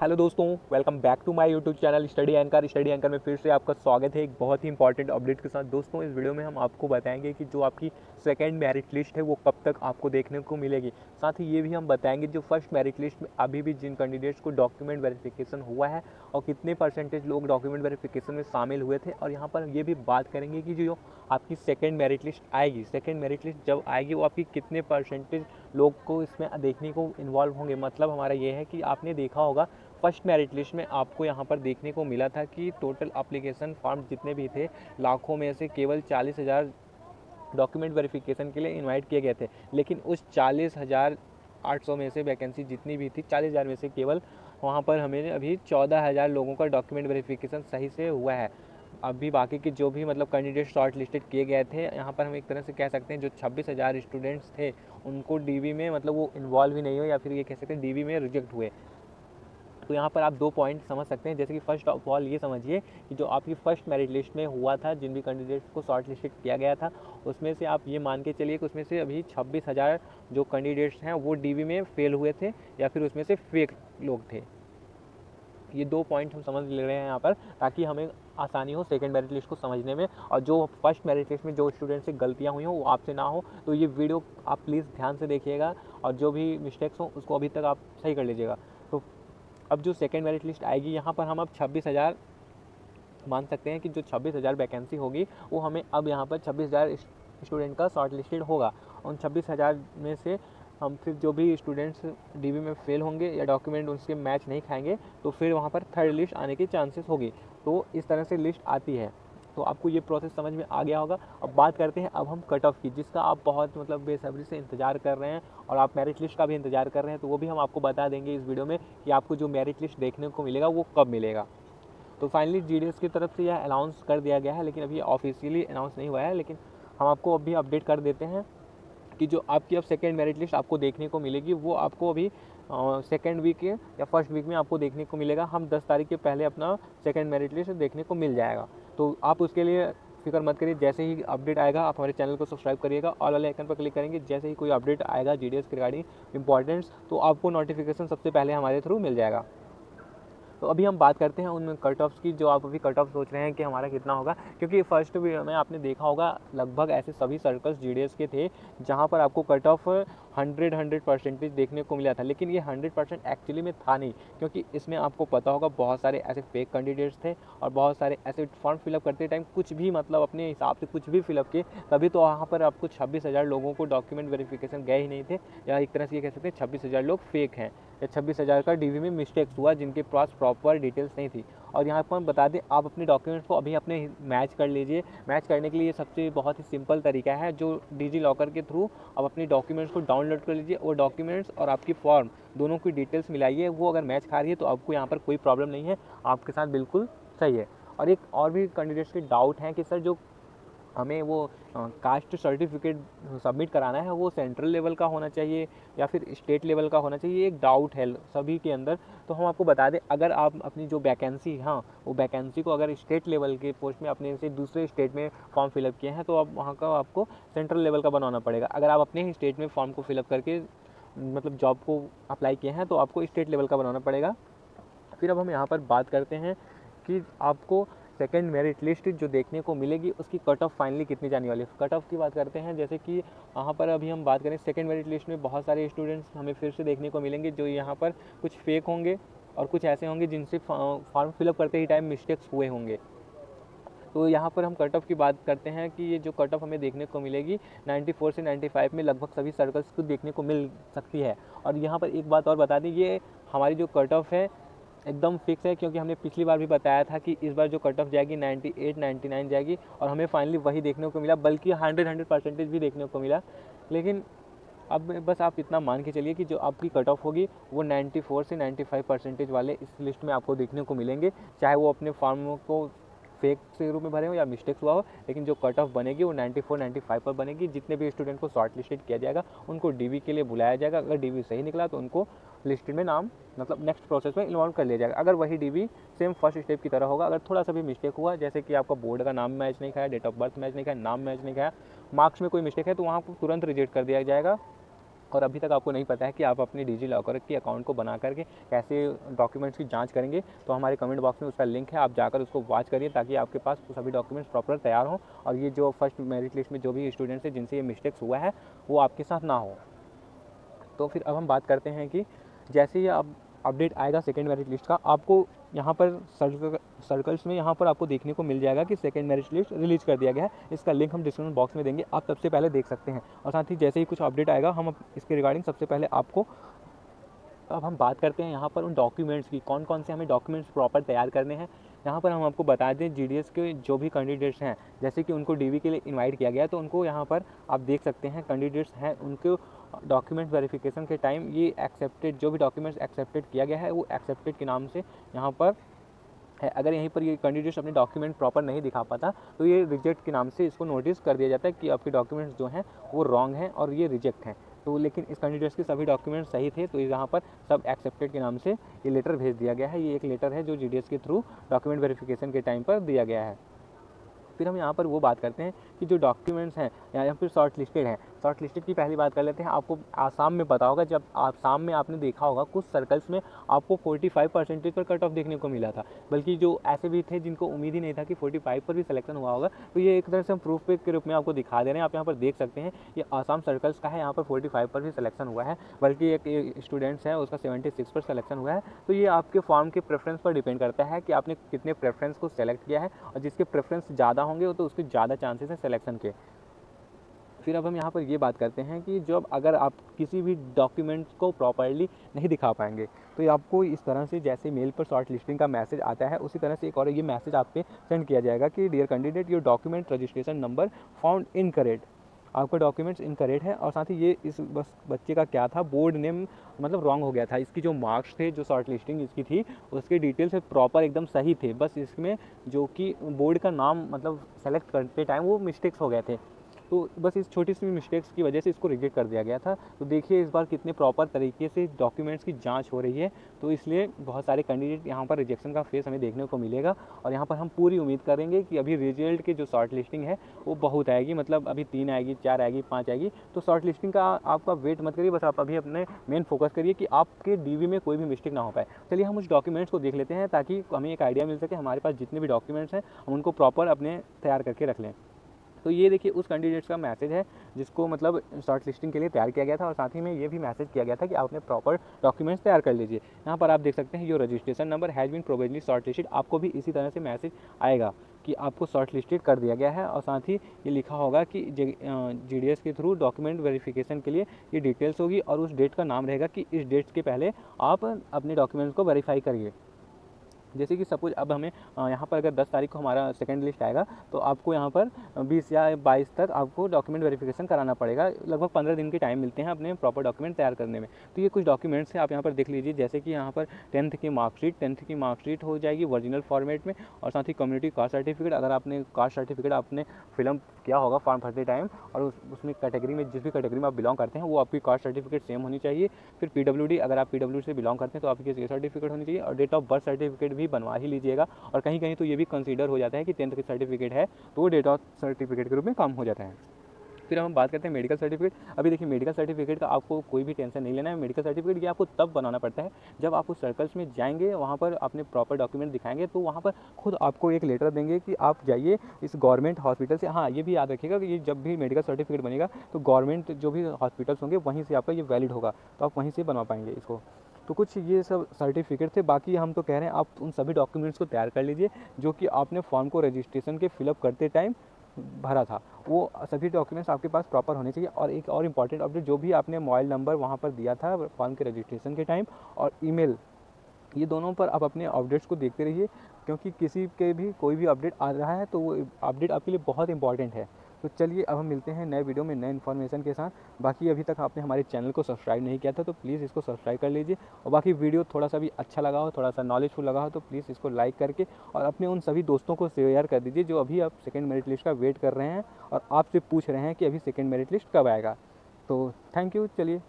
Hello दोस्तों, welcome back to my YouTube channel Study Anchor में फिर से आपका स्वागत है एक बहुत ही इंपॉर्टेंट अपडेट के साथ। दोस्तों, इस वीडियो में हम आपको बताएंगे कि जो आपकी सेकंड मेरिट लिस्ट है वो कब तक आपको देखने को मिलेगी। साथ ही ये भी हम बताएंगे जो फर्स्ट मेरिट लिस्ट में अभी भी जिन कैंडिडेट्स को डॉक्यूमेंट वेरिफिकेशन हुआ है और कितने परसेंटेज लोग डॉक्यूमेंट वेरिफिकेशन में शामिल हुए थे। और यहाँ पर ये भी बात करेंगे कि जो आपकी सेकेंड मेरिट लिस्ट आएगी, सेकेंड मेरिट लिस्ट जब आएगी वो आपकी कितने परसेंटेज लोग को इसमें देखने को इन्वॉल्व होंगे। मतलब हमारा ये है कि आपने देखा होगा फर्स्ट मेरिट लिस्ट में आपको यहाँ पर देखने को मिला था कि टोटल एप्लीकेशन फॉर्म जितने भी थे लाखों में से केवल 40,000 डॉक्यूमेंट वेरिफिकेशन के लिए इनवाइट किए गए थे। लेकिन उस 40,800 में से वैकेंसी जितनी भी थी, 40,000 में से केवल वहाँ पर हमें अभी 14,000 लोगों का डॉक्यूमेंट वेरिफिकेशन सही से हुआ है। अभी बाकी के जो भी मतलब कैंडिडेट शॉर्ट लिस्टेड किए गए थे, यहाँ पर हम एक तरह से कह सकते हैं जो 26,000 स्टूडेंट्स थे उनको डीवी में मतलब वो इन्वॉल्व ही नहीं हुए, या फिर ये कह सकते हैं डीवी में रिजेक्ट हुए। तो यहाँ पर आप दो पॉइंट समझ सकते हैं। जैसे कि फर्स्ट ऑफ ऑल ये समझिए कि जो आपकी फर्स्ट मेरिट लिस्ट में हुआ था, जिन भी कैंडिडेट्स को शॉर्ट लिस्टेड किया गया था, उसमें से आप ये मान के चलिए कि उसमें से अभी 26,000 जो कैंडिडेट्स हैं वो डीवी में फेल हुए थे या फिर उसमें से फेक लोग थे। ये दो पॉइंट हम समझ ले रहे हैं यहाँ पर, ताकि हमें आसानी हो सेकंड मेरिट लिस्ट को समझने में। और जो फर्स्ट मेरिट लिस्ट में जो स्टूडेंट से गलतियाँ हुई हों वो आपसे ना हो, तो ये वीडियो आप प्लीज़ ध्यान से देखिएगा और जो भी मिस्टेक्स हों उसको अभी तक आप सही कर लीजिएगा। तो अब जो सेकेंड मेरिट लिस्ट आएगी यहाँ पर हम अब 26,000 मान सकते हैं कि जो 26,000 वैकेंसी होगी वो हमें अब यहाँ पर 26,000 स्टूडेंट का शॉर्ट लिस्टेड होगा। उन 26,000 में से हम फिर जो भी स्टूडेंट्स डीवी में फेल होंगे या डॉक्यूमेंट उनसे मैच नहीं खाएंगे तो फिर वहाँ पर थर्ड लिस्ट आने की चांसेस होगी। तो इस तरह से लिस्ट आती है। तो आपको ये प्रोसेस समझ में आ गया होगा। अब बात करते हैं अब हम कट ऑफ की, जिसका आप बहुत मतलब बेसब्री से इंतजार कर रहे हैं और आप मेरिट लिस्ट का भी इंतजार कर रहे हैं। तो वो भी हम आपको बता देंगे इस वीडियो में कि आपको जो मेरिट लिस्ट देखने को मिलेगा वो कब मिलेगा। तो फाइनली जीडीएस की तरफ से यह अनाउंस कर दिया गया है, लेकिन अभी ऑफिशियली अनाउंस नहीं हुआ है। लेकिन हम आपको अभी अपडेट कर देते हैं कि जो आपकी अब सेकेंड मेरिट लिस्ट आपको देखने को मिलेगी वो आपको अभी सेकेंड वीक या फर्स्ट वीक में आपको देखने को मिलेगा। हम 10 तारीख के पहले अपना सेकेंड मेरिट लिस्ट देखने को मिल जाएगा। तो आप उसके लिए फिक्र मत करिए। जैसे ही अपडेट आएगा आप हमारे चैनल को सब्सक्राइब करिएगा, ऑल वाले आइकन पर क्लिक करेंगे। जैसे ही कोई अपडेट आएगा जीडीएस के रिगार्डिंग इंपॉर्टेंस, तो आपको नोटिफिकेशन सबसे पहले हमारे थ्रू मिल जाएगा। तो अभी हम बात करते हैं उन कट ऑफ्स की, जो आप अभी कट ऑफ सोच रहे हैं कि हमारा कितना होगा। क्योंकि फर्स्ट वीडियो में आपने देखा होगा लगभग ऐसे सभी सर्कल्स जीडीएस के थे जहां पर आपको कट ऑफ 100% देखने को मिला था। लेकिन ये 100% एक्चुअली में था नहीं, क्योंकि इसमें आपको पता होगा बहुत सारे ऐसे फेक कैंडिडेट्स थे और बहुत सारे ऐसे फॉर्म फिलअप करते टाइम कुछ भी मतलब अपने हिसाब से कुछ भी फिलअप किए, तभी तो वहाँ पर आपको 26,000 लोगों को डॉक्यूमेंट वेरिफिकेशन गए ही नहीं थे। या एक तरह से ये कह सकते हैं 26,000 लोग फेक हैं या 26,000 का डीवी में मिस्टेक्स हुआ जिनके पास प्रॉपर डिटेल्स नहीं थी। और यहाँ पर बता दें, आप अपने डॉक्यूमेंट्स को अभी अपने मैच कर लीजिए। मैच करने के लिए सबसे बहुत ही सिंपल तरीका है, जो डिजी लॉकर के थ्रू आप अपने डॉक्यूमेंट्स को डाउनलोड कर लीजिए। वो डॉक्यूमेंट्स और आपकी फॉर्म दोनों की डिटेल्स मिलाइए, वो अगर मैच खा रही है तो आपको यहाँ पर कोई प्रॉब्लम नहीं है, आपके साथ बिल्कुल सही है। और एक और भी कैंडिडेट्स के डाउट हैं कि सर जो हमें वो कास्ट सर्टिफिकेट सबमिट कराना है वो सेंट्रल लेवल का होना चाहिए या फिर स्टेट लेवल का होना चाहिए, एक डाउट है सभी के अंदर। तो हम आपको बता दें, अगर आप अपनी जो वैकेंसी, हाँ वो वैकेंसी को अगर स्टेट लेवल के पोस्ट में अपने से दूसरे स्टेट में फॉर्म फिलअप किए हैं तो अब वहाँ का आपको सेंट्रल लेवल का बनाना पड़ेगा। अगर आप अपने ही स्टेट में फॉर्म को फिलअप करके मतलब जॉब को अप्लाई किए हैं तो आपको स्टेट लेवल का बनाना पड़ेगा। फिर अब हम यहाँ पर बात करते हैं कि आपको सेकेंड मेरिट लिस्ट जो देखने को मिलेगी उसकी कट ऑफ फाइनली कितनी जाने वाली है। कट ऑफ की बात करते हैं, जैसे कि यहाँ पर अभी हम बात करें सेकेंड मेरिट लिस्ट में बहुत सारे स्टूडेंट्स हमें फिर से देखने को मिलेंगे जो यहाँ पर कुछ फेक होंगे और कुछ ऐसे होंगे जिनसे फॉर्म फिलअप करते ही टाइम मिस्टेक्स हुए होंगे। तो यहाँ पर हम कट ऑफ की बात करते हैं कि ये जो कट ऑफ हमें देखने को मिलेगी 94 से 95 में लगभग सभी सर्कल्स को देखने को मिल सकती है। और यहाँ पर एक बात और बता दें, ये हमारी जो कट ऑफ है एकदम फिक्स है, क्योंकि हमने पिछली बार भी बताया था कि इस बार जो कट ऑफ जाएगी 98 99 जाएगी और हमें फाइनली वही देखने को मिला, बल्कि 100% भी देखने को मिला। लेकिन अब बस आप इतना मान के चलिए कि जो आपकी कट ऑफ होगी वो 94 से 95% वाले इस लिस्ट में आपको देखने को मिलेंगे, चाहे वो अपने फॉर्म को फेक के रूप में भरे हो या मिस्टेक्स हुआ हो। लेकिन जो कट ऑफ बनेगी वो 94 95 पर बनेगी। जितने भी स्टूडेंट को शॉर्ट लिस्टेड किया जाएगा उनको डीवी के लिए बुलाया जाएगा। अगर डीवी सही निकला तो उनको लिस्टेड में नाम मतलब नेक्स्ट प्रोसेस में इन्वॉल्व कर लिया जाएगा। अगर वही डीवी सेम फर्स्ट स्टेप की तरह होगा, अगर थोड़ा सा भी मिस्टेक हुआ, जैसे कि आपका बोर्ड का नाम मैच नहीं खाया, डेट ऑफ बर्थ मैच नहीं खाया, नाम मैच नहीं खाया, मार्क्स में कोई मिस्टेक है, तो वहाँ को तुरंत रिजेक्ट कर दिया जाएगा और अभी तक आपको नहीं पता है कि आप अपने डिजी-लॉकर के अकाउंट को बना करके कैसे डॉक्यूमेंट्स की जांच करेंगे, तो हमारे कमेंट बॉक्स में उसका लिंक है, आप जाकर उसको वॉच करिए ताकि आपके पास सभी डॉक्यूमेंट्स प्रॉपर तैयार हों और ये जो फर्स्ट मेरिट लिस्ट में जो भी स्टूडेंट्स हैं जिनसे ये मिस्टेक्स हुआ है वो आपके साथ ना हो। तो फिर अब हम बात करते हैं कि जैसे ही अब अपडेट आएगा सेकेंड मेरिट लिस्ट का, आपको यहाँ पर सर्कल्स में यहाँ पर आपको देखने को मिल जाएगा कि सेकेंड मेरिट लिस्ट रिलीज़ कर दिया गया है। इसका लिंक हम डिस्क्रिप्शन बॉक्स में देंगे, आप सबसे पहले देख सकते हैं। और साथ ही जैसे ही कुछ अपडेट आएगा हम इसके रिगार्डिंग सबसे पहले आपको, अब हम बात करते हैं यहाँ पर उन डॉक्यूमेंट्स की, कौन कौन से हमें डॉक्यूमेंट्स प्रॉपर तैयार करने हैं। यहाँ पर हम आपको बता दें जीडीएस के जो भी कैंडिडेट्स हैं, जैसे कि उनको डीवी के लिए इनवाइट किया गया है, तो उनको यहाँ पर आप देख सकते हैं कैंडिडेट्स हैं, उनको डॉक्यूमेंट वेरिफिकेशन के टाइम ये एक्सेप्टेड, जो भी डॉक्यूमेंट्स एक्सेप्टेड किया गया है वो एक्सेप्टेड के नाम से यहाँ पर है। अगर यहीं पर ये कैंडिडेट्स अपने डॉक्यूमेंट प्रॉपर नहीं दिखा पाता तो ये रिजेक्ट के नाम से इसको नोटिस कर दिया जाता है कि आपके डॉक्यूमेंट्स जो हैं वो रॉन्ग हैं और ये रिजेक्ट हैं। तो लेकिन इस कैंडिडेट्स के सभी डॉक्यूमेंट्स सही थे, तो यहाँ पर सब एक्सेप्टेड के नाम से ये लेटर भेज दिया गया है। ये एक लेटर है जो जीडीएस के थ्रू डॉक्यूमेंट वेरिफिकेशन के टाइम पर दिया गया है। फिर हम यहाँ पर वो बात करते हैं कि जो डॉक्यूमेंट्स हैं या फिर शॉर्ट लिस्टेड हैं। शॉर्ट लिस्टेड की पहली बात कर लेते हैं। आपको आसाम में पता होगा, जब आसाम में आपने देखा होगा कुछ सर्कल्स में आपको 45% पर कट ऑफ देखने को मिला था, बल्कि जो ऐसे भी थे जिनको उम्मीद ही नहीं था कि 45 पर भी सिलेक्शन हुआ होगा। तो ये एक तरह से हम प्रूफ के रूप में आपको दिखा दे रहे हैं। आप यहाँ पर देख सकते हैं ये आसाम सर्कल्स का है, यहाँ पर 45 पर भी सिलेक्शन हुआ है, बल्कि एक स्टूडेंट्स है उसका 76 पर सिलेक्शन हुआ है। तो ये आपके फॉर्म के प्रेफरेंस पर डिपेंड करता है कि आपने कितने प्रेफरेंस को सेलेक्ट किया है, और जिसके प्रेफरेंस ज़्यादा होंगे तो उसके ज़्यादा चांसेस हैं सिलेक्शन के। फिर अब हम यहाँ पर ये बात करते हैं कि जब अगर आप किसी भी डॉक्यूमेंट्स को प्रॉपर्ली नहीं दिखा पाएंगे तो ये आपको इस तरह से, जैसे मेल पर शॉर्ट लिस्टिंग का मैसेज आता है उसी तरह से एक और ये मैसेज आप पे सेंड किया जाएगा कि dear candidate your document registration number found incorrect, आपका डॉक्यूमेंट्स इनकरेक्ट है। और साथ ही ये इस बच्चे का क्या था, बोर्ड नेम मतलब रॉन्ग हो गया था। इसकी जो मार्क्स थे, जो शॉर्ट लिस्टिंग इसकी थी उसके डिटेल्स प्रॉपर एकदम सही थे, बस इसमें जो कि बोर्ड का नाम मतलब सेलेक्ट करते टाइम वो मिस्टेक्स हो गए थे। तो बस इस छोटी सी मिस्टेक्स की वजह से इसको रिजेक्ट कर दिया गया था। तो देखिए इस बार कितने प्रॉपर तरीके से डॉक्यूमेंट्स की जांच हो रही है, तो इसलिए बहुत सारे कैंडिडेट यहाँ पर रिजेक्शन का फेस हमें देखने को मिलेगा। और यहाँ पर हम पूरी उम्मीद करेंगे कि अभी रिजल्ट की जो शॉर्ट लिस्टिंग है वो बहुत आएगी, मतलब अभी 3 आएगी, 4 आएगी, 5 आएगी। तो शॉर्ट लिस्टिंग का आपका वेट मत करिए, बस आप अभी अपने मेन फोकस करिए कि आपके डीवी में कोई भी मिस्टेक ना हो पाए। चलिए हम उस डॉक्यूमेंट्स को देख लेते हैं ताकि हमें एक आइडिया मिल सके हमारे पास जितने भी डॉक्यूमेंट्स हैं हम उनको प्रॉपर अपने तैयार करके रख लें। तो ये देखिए उस कैंडिडेट्स का मैसेज है जिसको मतलब शॉर्ट लिस्टिंग के लिए तैयार किया गया था, और साथ ही में ये भी मैसेज किया गया था कि आप अपने प्रॉपर डॉक्यूमेंट्स तैयार कर लीजिए। यहाँ पर आप देख सकते हैं your registration number has been probably shortlisted, आपको भी इसी तरह से मैसेज आएगा कि आपको शॉर्ट लिस्टेड कर दिया गया है। और साथ ही ये लिखा होगा कि जीडीएस के थ्रू डॉक्यूमेंट वेरिफिकेशन के लिए ये डिटेल्स होगी, और उस डेट का नाम रहेगा कि इस डेट के पहले आप अपने डॉक्यूमेंट्स को वेरीफाई करिए। जैसे कि सपोज अब हमें यहाँ पर अगर 10 तारीख को हमारा सेकंड लिस्ट आएगा तो आपको यहाँ पर 20 या 22 तक आपको डॉक्यूमेंट वेरिफिकेशन कराना पड़ेगा। लगभग 15 दिन के टाइम मिलते हैं अपने प्रॉपर डॉक्यूमेंट तैयार करने में। तो ये कुछ डॉक्यूमेंट्स हैं, आप यहाँ पर देख लीजिए। जैसे कि यहाँ पर 10th की मार्कशीट हो जाएगी ओरिजिनल फॉर्मेट में, और साथ ही कम्युनिटी कास्ट सर्टिफिकेट, अगर आपने कास्ट सर्टिफिकेट आपने फिलअप किया होगा फॉर्म भरते टाइम, और उसमें कैटेगरी में जिस भी कैटेगरी में आप बिलोंग करते हैं वो आपकी कास्ट सर्टिफिकेट सेम होनी चाहिए। फिर PWD, अगर आप PWD से बिलोंग करते हैं तो आपकी ये सर्टिफिकेट होनी चाहिए, और डेट ऑफ बर्थ सर्टिफिकेट भी बनवा ही लीजिएगा। और कहीं कहीं तो ये भी कंसीडर हो जाता है कि 10th की सर्टिफिकेट है तो वो डेट ऑफ सर्टिफिकेट के रूप में काम हो जाता है। फिर हम बात करते हैं मेडिकल सर्टिफिकेट। अभी देखिए मेडिकल सर्टिफिकेट का आपको कोई भी टेंशन नहीं लेना है। मेडिकल सर्टिफिकेट ये आपको तब बनाना पड़ता है जब आप उस सर्कल्स में जाएंगे, वहाँ पर अपने प्रॉपर डॉक्यूमेंट दिखाएंगे तो वहाँ पर खुद आपको एक लेटर देंगे कि आप जाइए इस गवर्नमेंट हॉस्पिटल से। हाँ, ये भी याद रखिएगा कि ये जब भी मेडिकल सर्टिफिकेट बनेगा तो गवर्नमेंट जो भी हॉस्पिटल्स होंगे वहीं से आपका ये वैलिड होगा, तो आप वहीं से बनवा पाएंगे इसको। तो कुछ ये सब सर्टिफिकेट थे। बाकी हम तो कह रहे हैं आप उन सभी डॉक्यूमेंट्स को तैयार कर लीजिए जो कि आपने फॉर्म को रजिस्ट्रेशन के फिलअप करते टाइम भरा था, वो सभी डॉक्यूमेंट्स आपके पास प्रॉपर होने चाहिए। और एक और इम्पॉर्टेंट अपडेट, जो भी आपने मोबाइल नंबर वहाँ पर दिया था फॉर्म के रजिस्ट्रेशन के टाइम, और ईमेल, ये दोनों पर आप अपने अपडेट्स को देखते रहिए, क्योंकि किसी के भी कोई भी अपडेट आ रहा है तो वो अपडेट आपके लिए बहुत इंपॉर्टेंट है। तो चलिए अब हम मिलते हैं नए वीडियो में नए इन्फॉर्मेशन के साथ। बाकी अभी तक आपने हमारे चैनल को सब्सक्राइब नहीं किया था तो प्लीज़ इसको सब्सक्राइब कर लीजिए, और बाकी वीडियो थोड़ा सा भी अच्छा लगा हो, थोड़ा सा नॉलेजफुल लगा हो तो प्लीज़ इसको लाइक करके और अपने उन सभी दोस्तों को शेयर कर दीजिए जो अभी आप सेकेंड मेरिट लिस्ट का वेट कर रहे हैं और आपसे पूछ रहे हैं कि अभी सेकेंड मेरिट लिस्ट कब आएगा। तो थैंक यू, चलिए।